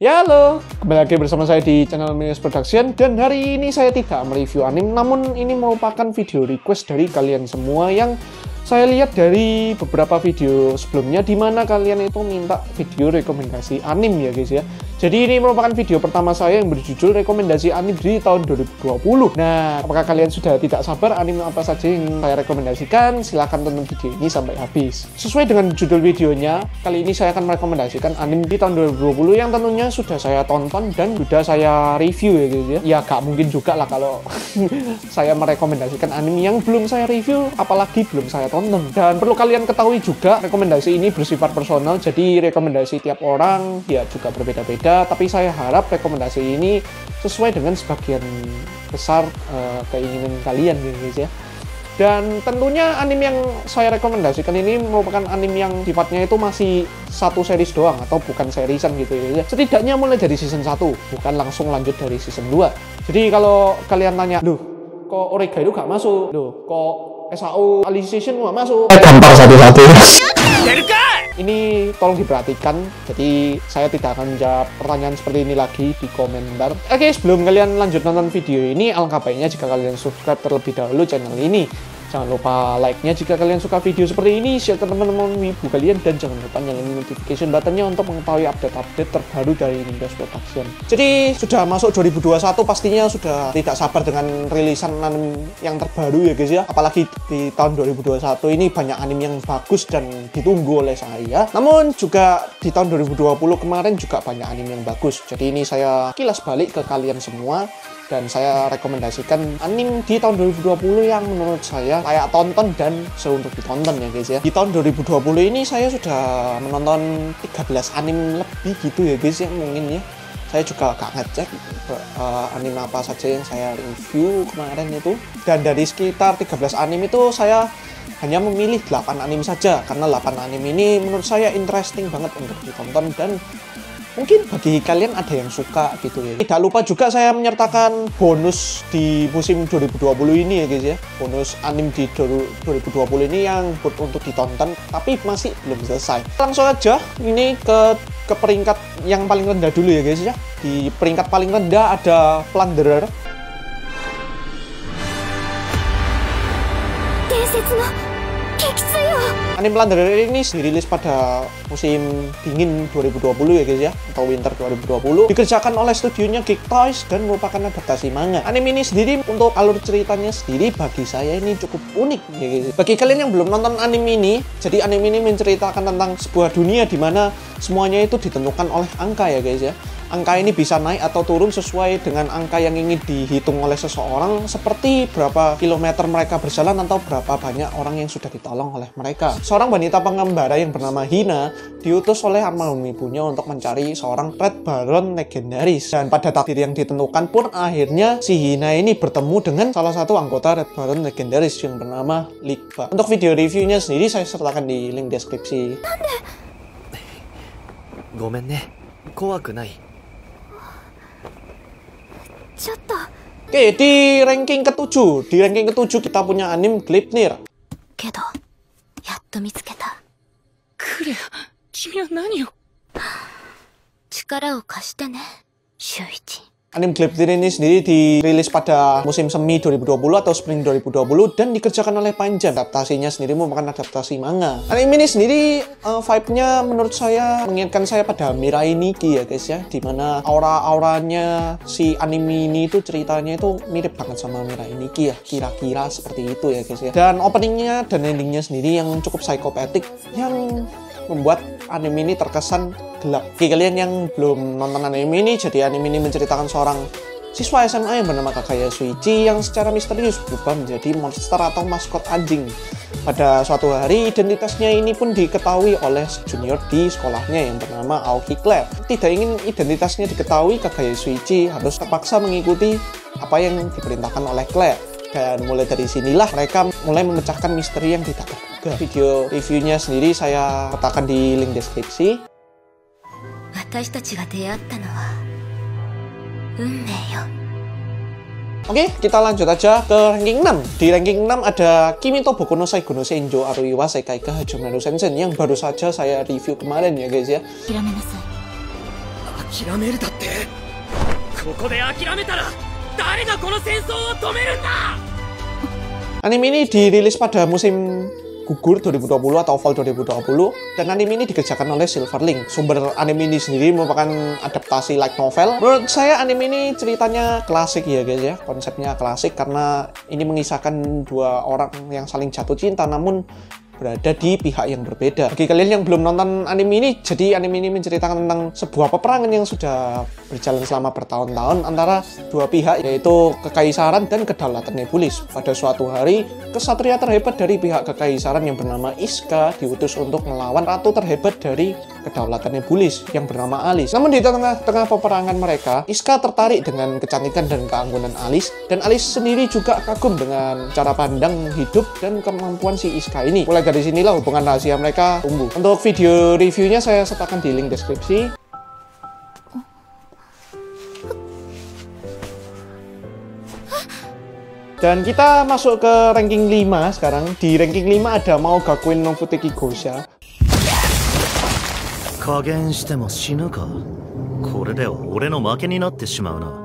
Ya halo, kembali lagi bersama saya di channel Minus Production. Dan hari ini saya tidak mereview anime, namun ini merupakan video request dari kalian semua yang saya lihat dari beberapa video sebelumnya, dimana kalian itu minta video rekomendasi anime ya guys ya. Jadi ini merupakan video pertama saya yang berjudul rekomendasi anime di tahun 2020. Nah, apakah kalian sudah tidak sabar anime apa saja yang saya rekomendasikan? Silahkan tonton video ini sampai habis. Sesuai dengan judul videonya, kali ini saya akan merekomendasikan anime di tahun 2020 yang tentunya sudah saya tonton dan sudah saya review ya guys ya. Ya gak mungkin juga lah kalau saya merekomendasikan anime yang belum saya review, apalagi belum saya tonton. Dan perlu kalian ketahui juga, rekomendasi ini bersifat personal, jadi rekomendasi tiap orang ya juga berbeda-beda. Tapi saya harap rekomendasi ini sesuai dengan sebagian besar keinginan kalian ya guys ya. Dan tentunya anime yang saya rekomendasikan ini merupakan anime yang sifatnya itu masih satu series doang atau bukan serisan gitu ya. Setidaknya mulai dari season 1, bukan langsung lanjut dari season 2. Jadi kalau kalian tanya, "Loh, kok Orega itu gak masuk? Loh, kok SAO Alicization gak masuk?" Gampang satu-satu. Ini tolong diperhatikan, jadi saya tidak akan menjawab pertanyaan seperti ini lagi di komentar. Oke, sebelum kalian lanjut nonton video ini, alangkah baiknya jika kalian subscribe terlebih dahulu channel ini. Jangan lupa like-nya jika kalian suka video seperti ini, share ke teman-teman wibu kalian, dan jangan lupa nyalain notification button-nya untuk mengetahui update-update terbaru dari Minus Production. Jadi sudah masuk 2021, pastinya sudah tidak sabar dengan rilisan anime yang terbaru ya guys ya. Apalagi di tahun 2021 ini banyak anime yang bagus dan ditunggu oleh saya. Namun juga di tahun 2020 kemarin juga banyak anime yang bagus. Jadi ini saya kilas balik ke kalian semua dan saya rekomendasikan anime di tahun 2020 yang menurut saya layak tonton dan seru untuk ditonton ya guys ya. Di tahun 2020 ini saya sudah menonton 13 anime lebih gitu ya guys ya mungkin ya. Saya juga gak ngecek anime apa saja yang saya review kemarin itu. Dan dari sekitar 13 anime itu saya hanya memilih 8 anime saja, karena 8 anime ini menurut saya interesting banget untuk ditonton dan mungkin bagi kalian ada yang suka gitu ya. Tidak lupa juga saya menyertakan bonus di musim 2020 ini ya guys ya. Bonus anime di 2020 ini yang untuk ditonton tapi masih belum selesai. Langsung aja ini ke peringkat yang paling rendah dulu ya guys ya. Di peringkat paling rendah ada Plunderer. Anime Plunderer ini dirilis pada musim dingin 2020 ya guys ya, atau winter 2020. Dikerjakan oleh studionya Geek Toys dan merupakan adaptasi manga. Anime ini sendiri untuk alur ceritanya sendiri bagi saya ini cukup unik ya guys. Bagi kalian yang belum nonton anime ini, jadi anime ini menceritakan tentang sebuah dunia di mana semuanya itu ditentukan oleh angka ya guys ya. Angka ini bisa naik atau turun sesuai dengan angka yang ingin dihitung oleh seseorang, seperti berapa kilometer mereka berjalan atau berapa banyak orang yang sudah ditolong oleh mereka. Seorang wanita pengembara yang bernama Hina diutus oleh almarhum ibunya untuk mencari seorang Red Baron legendaris. Dan pada takdir yang ditentukan pun akhirnya si Hina ini bertemu dengan salah satu anggota Red Baron legendaris yang bernama Ligba. Untuk video reviewnya sendiri saya sertakan di link deskripsi. Gomen ne, kowaku nai. Oke, di ranking ke-7 kita punya anime Gleipnir. Kedo, yatto mitsuketa. Kuria, kimi wa nani yo? Chikara o kashite ne, Shuichi. Anime Gleipnir ini sendiri dirilis pada musim semi 2020 atau spring 2020 dan dikerjakan oleh Panjang. Adaptasinya sendiri merupakan adaptasi manga. Anime ini sendiri vibe-nya menurut saya mengingatkan saya pada Mirai Nikki ya guys ya, dimana aura-auranya si anime ini itu ceritanya itu mirip banget sama Mirai Nikki ya, kira-kira seperti itu ya guys ya. Dan openingnya dan endingnya sendiri yang cukup psikopatik yang membuat anime ini terkesan gelap. Bagi kalian yang belum nonton anime ini, jadi anime ini menceritakan seorang siswa SMA yang bernama Kakaya Shuichi yang secara misterius berubah menjadi monster atau maskot anjing. Pada suatu hari, identitasnya ini pun diketahui oleh junior di sekolahnya yang bernama Aoki Claire. Tidak ingin identitasnya diketahui, Kakaya Shuichi harus terpaksa mengikuti apa yang diperintahkan oleh Claire. Dan mulai dari sinilah mereka mulai memecahkan misteri yang tidak terduga. Video reviewnya sendiri saya letakkan di link deskripsi. Oke, kita lanjut aja ke ranking 6. Di ranking 6 ada Kimi to Boku no Saigo no Senjo Arui wa Sekai Hajumeru Sensen yang baru saja saya review kemarin ya guys ya. 諦めるだって。ここで諦めたら誰がこの戦争を止めるんだ。 Anime ini dirilis pada musim gugur 2020 atau fall 2020, dan anime ini dikerjakan oleh Silverlink. Sumber anime ini sendiri merupakan adaptasi light novel. Menurut saya anime ini ceritanya klasik ya guys ya, konsepnya klasik karena ini mengisahkan dua orang yang saling jatuh cinta namun berada di pihak yang berbeda. Bagi kalian yang belum nonton anime ini, jadi anime ini menceritakan tentang sebuah peperangan yang sudah berjalan selama bertahun-tahun antara dua pihak, yaitu Kekaisaran dan Kedaulatan Nebulis. Pada suatu hari, kesatria terhebat dari pihak Kekaisaran yang bernama Iska diutus untuk melawan ratu terhebat dari Kedaulatan Nebulis yang bernama Alice. Namun di tengah-tengah peperangan mereka, Iska tertarik dengan kecantikan dan keanggunan Alice, dan Alice sendiri juga kagum dengan cara pandang hidup dan kemampuan si Iska ini. Mulai dari sinilah hubungan rahasia mereka tumbuh. Untuk video reviewnya saya sertakan di link deskripsi. Dan kita masuk ke ranking 5 sekarang. Di ranking 5 ada Mao Gakuen no Futeki Gosha. 加減しても死ぬか。これでは俺の負けになってしまうな。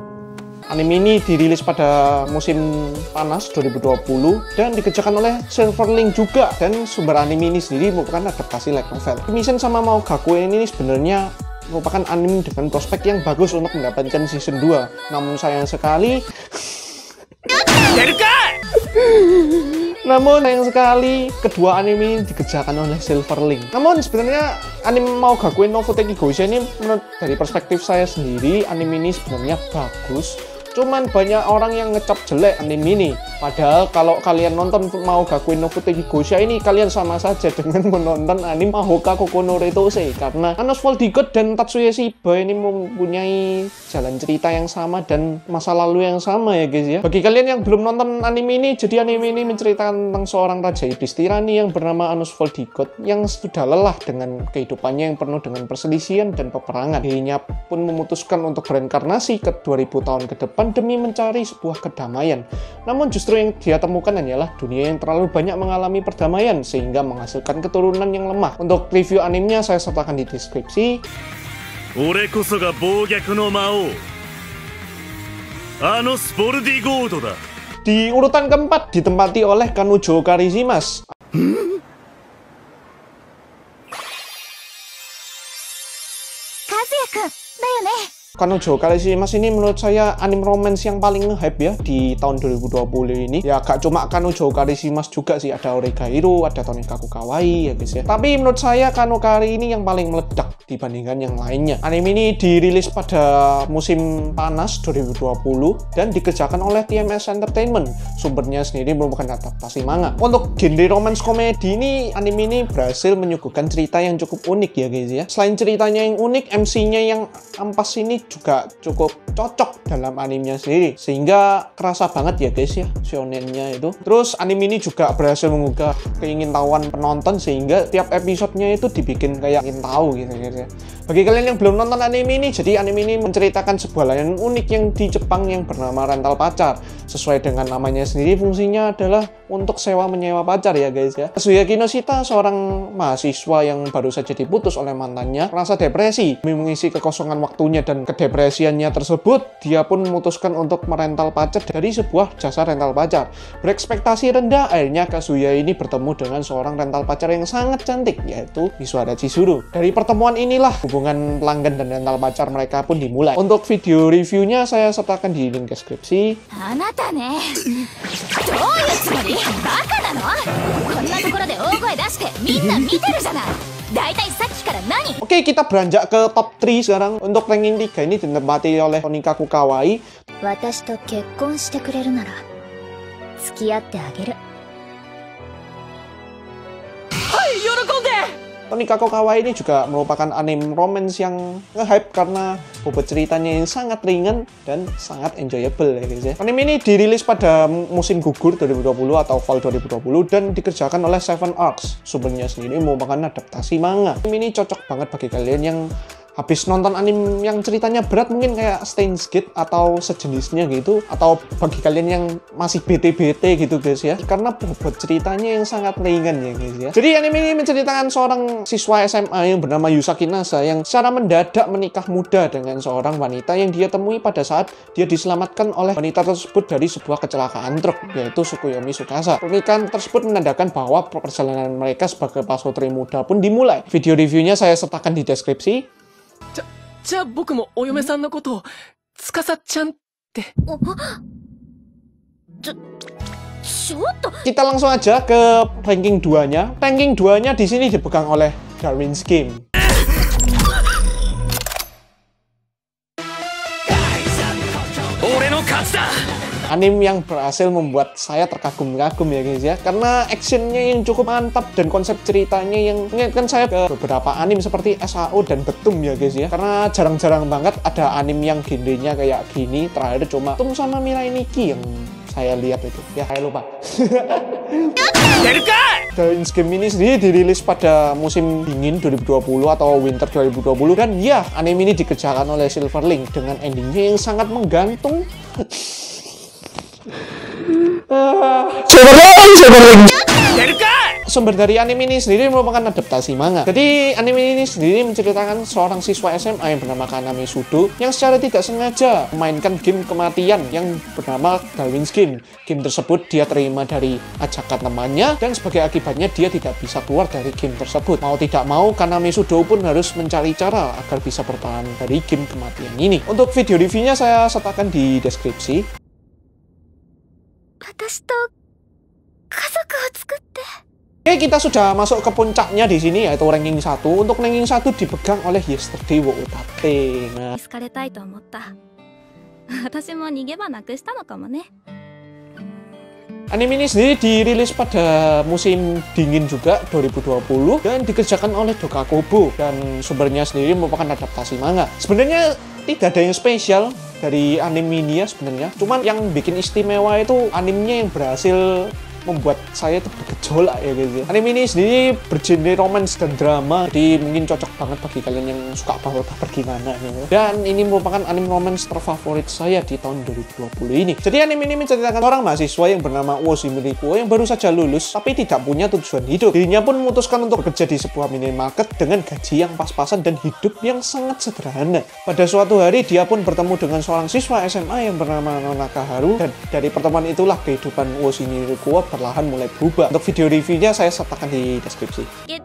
Anime ini dirilis pada musim panas 2020 dan dikerjakan oleh Silverlink juga, dan sumber anime ini sendiri merupakan adaptasi light novel. Mission sama Mao Gakuen ini sebenarnya merupakan anime dengan prospek yang bagus untuk mendapatkan season 2. Namun sayang sekali kedua anime ini dikerjakan oleh Silverlink. Namun sebenarnya anime Mao Gakuen no Futeki Gosha ini menurut dari perspektif saya sendiri, anime ini sebenarnya bagus. Cuman banyak orang yang ngecap jelek anime ini. Padahal kalau kalian nonton Mao Gakuen no Futeki Gosha ini, kalian sama saja dengan menonton anime Mahoka Koko no Retose. Karena Anos Voldigot dan Tatsuya Shiba ini mempunyai jalan cerita yang sama dan masa lalu yang sama ya guys ya. Bagi kalian yang belum nonton anime ini, jadi anime ini menceritakan tentang seorang raja iblis tirani yang bernama Anos Voldigot yang sudah lelah dengan kehidupannya yang penuh dengan perselisihan dan peperangan. Dirinya pun memutuskan untuk bereinkarnasi ke 2000 tahun ke depan demi mencari sebuah kedamaian. Namun justru yang dia temukan hanyalah dunia yang terlalu banyak mengalami perdamaian sehingga menghasilkan keturunan yang lemah. Untuk review animenya saya sertakan di deskripsi. Di urutan keempat ditempati oleh Kanujo Karishimas. Kazuya-kun, da yo ne? Kanujo Karishimas ini menurut saya anime romance yang paling nge-hype ya di tahun 2020 ini. Ya gak cuma Kanujo Karishimas juga sih, ada Oregairu, ada Tonikaku Kawaii ya guys ya. Tapi menurut saya Kanokari ini yang paling meledak dibandingkan yang lainnya. Anime ini dirilis pada musim panas 2020 dan dikerjakan oleh TMS Entertainment. Sumbernya sendiri merupakan adaptasi manga. Untuk genre romance komedi ini, anime ini berhasil menyuguhkan cerita yang cukup unik ya guys ya. Selain ceritanya yang unik, MC-nya yang ampas ini juga cukup cocok dalam animenya sendiri, sehingga kerasa banget ya guys ya shonennya itu. Terus anime ini juga berhasil menggugah keingintahuan penonton sehingga tiap episodenya itu dibikin kayak ingin tahu gitu guys ya. Bagi kalian yang belum nonton anime ini, jadi anime ini menceritakan sebuah layanan unik yang di Jepang yang bernama rental pacar. Sesuai dengan namanya sendiri, fungsinya adalah untuk sewa menyewa pacar ya guys ya. Kazuya Kinoshita, seorang mahasiswa yang baru saja diputus oleh mantannya, merasa depresi. Demi mengisi kekosongan waktunya dan kedepresiannya tersebut, dia pun memutuskan untuk merental pacar dari sebuah jasa rental pacar. Berekspektasi rendah, akhirnya Kazuya ini bertemu dengan seorang rental pacar yang sangat cantik, yaitu Misuhara Chizuru. Dari pertemuan inilah hubungan pelanggan dan rental pacar mereka pun dimulai. Untuk video reviewnya saya sertakan di link deskripsi. Oke, kita beranjak ke top 3 sekarang. Untuk ranking 3 ini ditempati oleh Tonikaku Kawaii. Tonikaku Kawaii ini juga merupakan anime romance yang nge-hype karena bobot ceritanya yang sangat ringan dan sangat enjoyable ya guys ya. Anime ini dirilis pada musim gugur 2020 atau fall 2020 dan dikerjakan oleh Seven Arcs. Sumbernya sendiri merupakan adaptasi manga. Anime ini cocok banget bagi kalian yang habis nonton anime yang ceritanya berat mungkin kayak Steins Gate atau sejenisnya gitu, atau bagi kalian yang masih bete-bete gitu guys ya, karena bobot ceritanya yang sangat ringan ya guys ya. Jadi anime ini menceritakan seorang siswa SMA yang bernama Yusaki Nasa yang secara mendadak menikah muda dengan seorang wanita yang dia temui pada saat dia diselamatkan oleh wanita tersebut dari sebuah kecelakaan truk, yaitu Tsukuyomi Tsukasa. Pernikahan tersebut menandakan bahwa perjalanan mereka sebagai pasutri muda pun dimulai. Video reviewnya saya sertakan di deskripsi. じゃあ僕もお嫁さんのことを司ちゃんって。ちょっと Kita langsung aja ke ranking 2-nya. Ranking 2-nya di sini dipegang oleh Darwin's Game. Anime yang berhasil membuat saya terkagum-kagum ya guys ya, karena actionnya yang cukup mantap dan konsep ceritanya yang mengingatkan saya ke beberapa anime seperti SAO dan Betum ya guys ya, karena jarang-jarang banget ada anime yang genrenya kayak gini. Terakhir cuma Betum sama Mirai Nikki yang saya lihat itu ya, saya lupa. Darwin's Game ini sendiri dirilis pada musim dingin 2020 atau winter 2020, dan ya anime ini dikerjakan oleh Silverlink dengan endingnya yang sangat menggantung. Sumber dari anime ini sendiri merupakan adaptasi manga. Jadi anime ini sendiri menceritakan seorang siswa SMA yang bernama Kaname Sudo yang secara tidak sengaja memainkan game kematian yang bernama Darwin's Game. Game tersebut dia terima dari ajakan temannya, dan sebagai akibatnya dia tidak bisa keluar dari game tersebut. Mau tidak mau, Kaname Sudo pun harus mencari cara agar bisa bertahan dari game kematian ini. Untuk video reviewnya saya sertakan di deskripsi. 私と家族を作って。 Oke, kita sudah masuk ke puncaknya di sini, yaitu ranking 1. Untuk ranking 1 dipegang oleh Yesterday wo Utate. Nah, 好かれたいと思った。私も逃げ場なくしたのかもね。 anime ini sendiri dirilis pada musim dingin juga 2020 dan dikerjakan oleh Dokakobo, dan sumbernya sendiri merupakan adaptasi manga. Sebenarnya tidak ada yang spesial dari anime ini ya sebenarnya, cuman yang bikin istimewa itu animenya yang berhasil membuat saya itu bergejolak ya guys ya. Anime ini sendiri bergenre romance dan drama, jadi mungkin cocok banget bagi kalian yang suka baper-baper gimana gitu. Dan ini merupakan anime romance terfavorit saya di tahun 2020 ini. Jadi anime ini menceritakan seorang mahasiswa yang bernama Uoshimi Rikuo yang baru saja lulus tapi tidak punya tujuan hidup. Dirinya pun memutuskan untuk bekerja di sebuah minimarket dengan gaji yang pas-pasan dan hidup yang sangat sederhana. Pada suatu hari dia pun bertemu dengan seorang siswa SMA yang bernama Nonaka Haru, dan dari pertemuan itulah kehidupan Uoshimi Rikuo perlahan mulai berubah. Untuk video reviewnya saya sertakan di deskripsi. Dan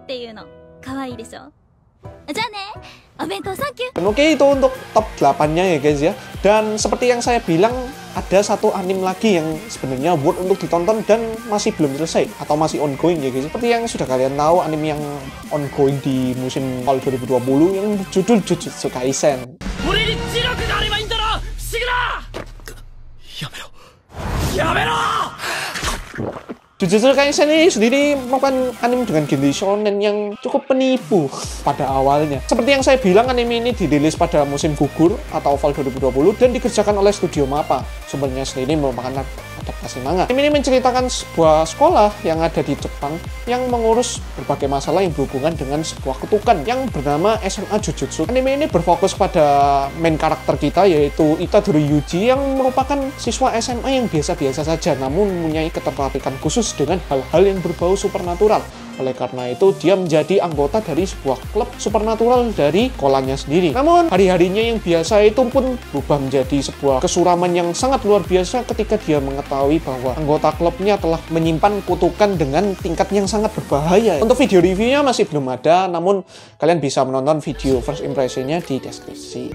oke, itu untuk top 8-nya ya guys ya. Dan seperti yang saya bilang, ada satu anime lagi yang sebenarnya worth untuk ditonton dan masih belum selesai atau masih ongoing ya guys. Seperti yang sudah kalian tahu, anime yang ongoing di musim fall 2020 yang berjudul Jujutsu Kaisen. Jujutsu Kaisen ini sendiri merupakan anime dengan genre shonen yang cukup penipu pada awalnya. Seperti yang saya bilang, anime ini dirilis pada musim gugur atau fall 2020 dan dikerjakan oleh studio MAPPA. Sumbernya sendiri merupakan adaptasi manga. Anime ini menceritakan sebuah sekolah yang ada di Jepang yang mengurus berbagai masalah yang berhubungan dengan sebuah kutukan yang bernama SMA Jujutsu. Anime ini berfokus pada main karakter kita, yaitu Itadori Yuji yang merupakan siswa SMA yang biasa-biasa saja namun mempunyai ketertarikan khusus dengan hal-hal yang berbau supernatural. Oleh karena itu, dia menjadi anggota dari sebuah klub supernatural dari sekolahnya sendiri. Namun, hari-harinya yang biasa itu pun berubah menjadi sebuah kesuraman yang sangat luar biasa ketika dia mengetahui bahwa anggota klubnya telah menyimpan kutukan dengan tingkat yang sangat berbahaya. Untuk video reviewnya masih belum ada, namun kalian bisa menonton video first impression-nya di deskripsi.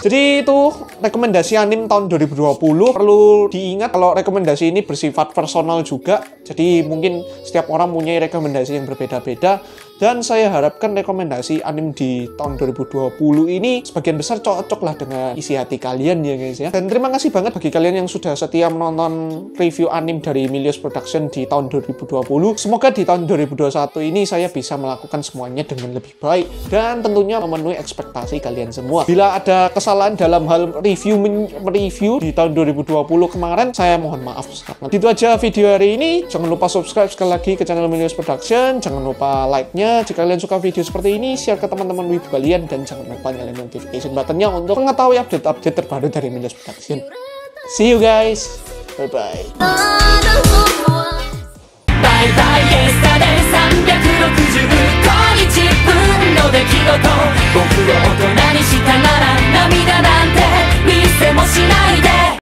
Jadi itu rekomendasi anime tahun 2020. Perlu diingat kalau rekomendasi ini bersifat personal juga. Jadi mungkin setiap orang punya rekomendasi yang berbeda-beda. Dan saya harapkan rekomendasi anime di tahun 2020 ini sebagian besar cocok lah dengan isi hati kalian ya guys ya. Dan terima kasih banget bagi kalian yang sudah setia menonton review anime dari Milios Production di tahun 2020. Semoga di tahun 2021 ini saya bisa melakukan semuanya dengan lebih baik dan tentunya memenuhi ekspektasi kalian semua. Bila ada kesalahan dalam hal mereview di tahun 2020 kemarin, saya mohon maaf sangat. Itu aja video hari ini. Jangan lupa subscribe sekali lagi ke channel Milios Production. Jangan lupa like-nya jika kalian suka video seperti ini, share ke teman-teman wibu kalian, dan jangan lupa nyalain notification button-nya untuk mengetahui update-update terbaru dari Milios Production. See you guys. Bye-bye. バイバイイエスタデイ365日分の出来事僕を